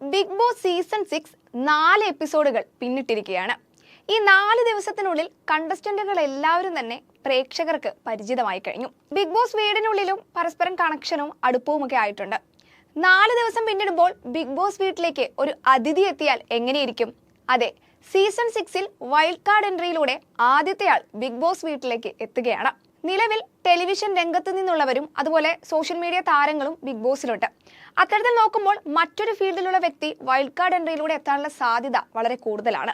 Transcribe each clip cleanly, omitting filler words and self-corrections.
Big boss season 6 4 എപ്പിസോഡുകൾ പിന്നിട്ടിരിക്കുകയാണ്. ഈ 4 ദിവസത്തിനുള്ളിൽ കണ്ടസ്റ്റന്റുകൾ എല്ലാവരും തന്നെ പ്രേക്ഷകർക്ക് പരിചിതമായി കഴിഞ്ഞു. ബിഗ് ബോസ് വീടിനുള്ളിലും പരസ്പരം കണക്ഷനും അടുപ്പവും ഒക്കെ ആയിട്ടുണ്ട്. 4 ദിവസം പിന്നിടുമ്പോൾ ബിഗ് ബോസ് വീട്ടിലേക്ക് ഒരു അതിഥി എത്തിയാൽ എങ്ങനെയിരിക്കും? അതെ, സീസൺ 6-ൽ വൈൽഡ് കാർഡ് എൻട്രിയിലൂടെ ആദ്യത്തെയാൾ ബിഗ് ബോസ് വീട്ടിലേക്ക് എത്തുകയാണ്. നിലവിൽ ടെലിവിഷൻ രംഗത്ത് നിന്നുള്ളവരും അതുപോലെ സോഷ്യൽ മീഡിയ താരങ്ങളും ബിഗ് ബോസിലുണ്ട്. അത്തരത്തിൽ നോക്കുമ്പോൾ മറ്റൊരു ഫീൽഡിലുള്ള വ്യക്തി വൈൽഡ് കാർഡ് എൻട്രിയിലൂടെ എത്താനുള്ള സാധ്യത വളരെ കൂടുതലാണ്.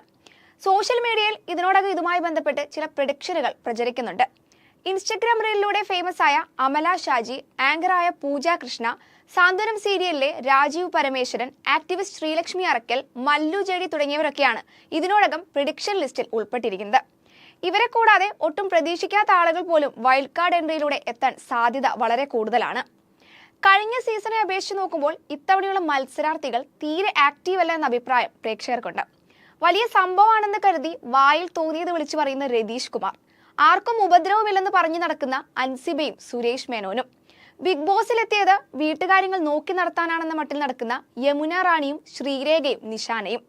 സോഷ്യൽ മീഡിയയിൽ ഇതിനോടകം ഇതുമായി ബന്ധപ്പെട്ട് ചില പ്രഡിക്ഷനുകൾ പ്രചരിക്കുന്നുണ്ട്. ഇൻസ്റ്റഗ്രാം റീലിലൂടെ ഫേമസ് ആയ അമല ഷാജി, ആങ്കറായ പൂജ കൃഷ്ണ, സാന്ത്വനം സീരിയലിലെ രാജീവ് പരമേശ്വരൻ, ആക്ടിവിസ്റ്റ് ശ്രീലക്ഷ്മി അറക്കൽ, മല്ലു ജെഡി തുടങ്ങിയവരൊക്കെയാണ് ഇതിനോടകം പ്രഡിക്ഷൻ ലിസ്റ്റിൽ ഉൾപ്പെട്ടിരിക്കുന്നത്. ഇവരെ കൂടാതെ ഒട്ടും പ്രതീക്ഷിക്കാത്ത ആളുകൾ പോലും വൈൽഡ് കാർഡ് എൻട്രിയിലൂടെ എത്താൻ സാധ്യത വളരെ കൂടുതലാണ്. കഴിഞ്ഞ സീസണെ അപേക്ഷിച്ച് നോക്കുമ്പോൾ ഇത്തവണയുള്ള മത്സരാർത്ഥികൾ തീരെ ആക്റ്റീവ് അല്ല എന്ന അഭിപ്രായം പ്രേക്ഷകർക്കുണ്ട്. വലിയ സംഭവമാണെന്ന് കരുതി വായിൽ തോന്നിയത് വിളിച്ചു പറയുന്ന രതീഷ് കുമാർ, ആർക്കും ഉപദ്രവമില്ലെന്ന് പറഞ്ഞു നടക്കുന്ന അൻസിബയും സുരേഷ് മേനോനും, ബിഗ് ബോസിലെത്തിയത് വീട്ടുകാര്യങ്ങൾ നോക്കി നടത്താനാണെന്ന മട്ടിൽ നടക്കുന്ന യമുന റാണിയും ശ്രീരേഖയും നിഷാനയും,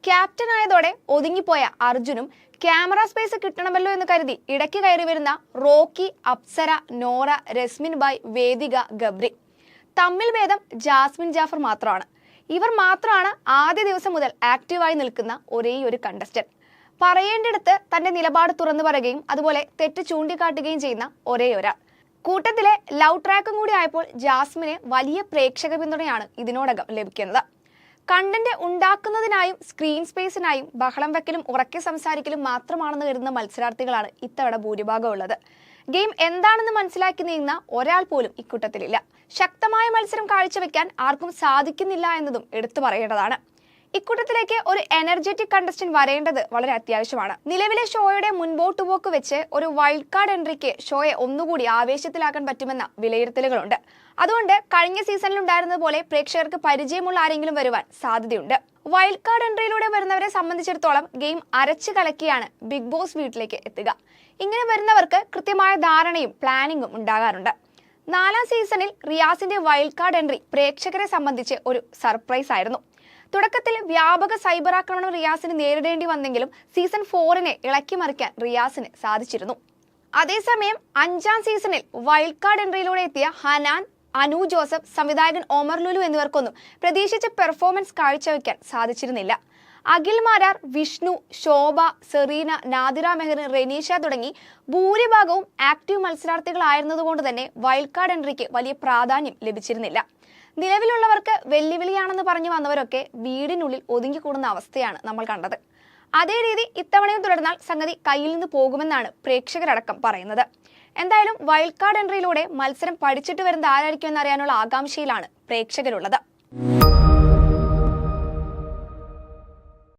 ക്യാപ്റ്റനായതോടെ ഒതുങ്ങിപ്പോയ അർജുനും, ക്യാമറ സ്പേസ് കിട്ടണമല്ലോ എന്ന് കരുതി ഇടയ്ക്ക് കയറി വരുന്ന റോക്കി, അപ്സര, നോറ, രസ്മിൻ ബായ്, വേദിക, ഗബ്രി. തമ്മിൽ ഭേദം ജാസ്മിൻ ജാഫർ മാത്രമാണ്. ഇവർ മാത്രമാണ് ആദ്യ ദിവസം മുതൽ ആക്റ്റീവായി നിൽക്കുന്ന ഒരേയൊരു കണ്ടസ്റ്റന്റ്. പറയേണ്ടിടത്ത് തന്റെ നിലപാട് തുറന്നു പറയുകയും അതുപോലെ തെറ്റ് ചൂണ്ടിക്കാട്ടുകയും ചെയ്യുന്ന ഒരേയൊരാൾ. കൂട്ടത്തിലെ ലവ് ട്രാക്കും കൂടി ആയപ്പോൾ ജാസ്മിന് വലിയ പ്രേക്ഷക പിന്തുണയാണ് ഇതിനോടകം ലഭിക്കുന്നത്. കണ്ടന്റ് ഉണ്ടാക്കുന്നതിനായും സ്ക്രീൻ സ്പേസിനായും ബഹളം വെക്കലും ഉറക്കെ സംസാരിക്കലും മാത്രമാണെന്ന് കരുതുന്ന മത്സരാർത്ഥികളാണ് ഇത്തവണ ഭൂരിഭാഗം ഉള്ളത്. ഗെയിം എന്താണെന്ന് മനസ്സിലാക്കി നീങ്ങുന്ന ഒരാൾ പോലും ഇക്കൂട്ടത്തിലില്ല. ശക്തമായ മത്സരം കാഴ്ചവെക്കാൻ ആർക്കും സാധിക്കുന്നില്ല എന്നതും എടുത്തു പറയേണ്ടതാണ്. ഇക്കൂട്ടത്തിലേക്ക് ഒരു എനർജറ്റിക് കണ്ടസ്റ്റന്റ് വരേണ്ടത് വളരെ അത്യാവശ്യമാണ്. നിലവിലെ ഷോയുടെ മുൻപോട്ട് പോക്ക് വെച്ച് ഒരു വൈൽഡ് കാർഡ് എൻട്രിക്ക് ഷോയെ ഒന്നുകൂടി ആവേശത്തിലാക്കാൻ പറ്റുമെന്ന വിലയിരുത്തലുകളുണ്ട്. അതുകൊണ്ട് കഴിഞ്ഞ സീസണിൽ ഉണ്ടായിരുന്നത് പോലെ പ്രേക്ഷകർക്ക് പരിചയമുള്ള ആരെങ്കിലും വരുവാൻ സാധ്യതയുണ്ട്. വൈൽഡ് കാർഡ് എൻട്രിയിലൂടെ വരുന്നവരെ സംബന്ധിച്ചിടത്തോളം ഗെയിം അരച്ചു കലക്കിയാണ് ബിഗ് ബോസ് വീട്ടിലേക്ക് എത്തുക. ഇങ്ങനെ വരുന്നവർക്ക് കൃത്യമായ ധാരണയും പ്ലാനിങ്ങും ഉണ്ടാകാറുണ്ട്. 4-ാം സീസണിൽ റിയാസിന്റെ വൈൽഡ് കാർഡ് എൻട്രി പ്രേക്ഷകരെ സംബന്ധിച്ച് ഒരു സർപ്രൈസ് ആയിരുന്നു. തുടക്കത്തിൽ വ്യാപക സൈബർ ആക്രമണം റിയാസിന് നേരിടേണ്ടി വന്നെങ്കിലും സീസൺ 4-നെ ഇളക്കി മറിക്കാൻ റിയാസിന് സാധിച്ചിരുന്നു. അതേസമയം 5-ാം സീസണിൽ വൈൽഡ് കാർഡ് എൻട്രിയിലൂടെ എത്തിയ ഹനാൻ, അനു ജോസഫ്, സംവിധായകൻ ഒമർ ലുലു എന്നിവർക്കൊന്നും പ്രതീക്ഷിച്ച പെർഫോമൻസ് കാഴ്ചവെക്കാൻ സാധിച്ചിരുന്നില്ല. അഖിൽ മാരാർ, വിഷ്ണു, ശോഭ, സെറീന, നാദിറ മെഹർ, റെനീഷ തുടങ്ങി ഭൂരിഭാഗവും ആക്റ്റീവ് മത്സരാർത്ഥികളായിരുന്നതുകൊണ്ട് തന്നെ വൈൽഡ് കാർഡ് എൻട്രിക്ക് വലിയ പ്രാധാന്യം ലഭിച്ചിരുന്നില്ല. നിലവിലുള്ളവർക്ക് വെല്ലുവിളിയാണെന്ന് പറഞ്ഞു വന്നവരൊക്കെ വീടിനുള്ളിൽ ഒതുങ്ങിക്കൂടുന്ന അവസ്ഥയാണ് നമ്മൾ കണ്ടത്. അതേ രീതി ഇത്തവണയും തുടർന്നാൽ സംഗതി കയ്യിൽ നിന്ന് പോകുമെന്നാണ് പ്രേക്ഷകരടക്കം പറയുന്നത്. എന്തായാലും വൈൽഡ് കാർഡ് എൻട്രിയിലൂടെ മത്സരം പഠിച്ചിട്ട് വരുന്നത് ആരായിരിക്കും എന്നറിയാനുള്ള ആകാംക്ഷയിലാണ് പ്രേക്ഷകരുള്ളത്.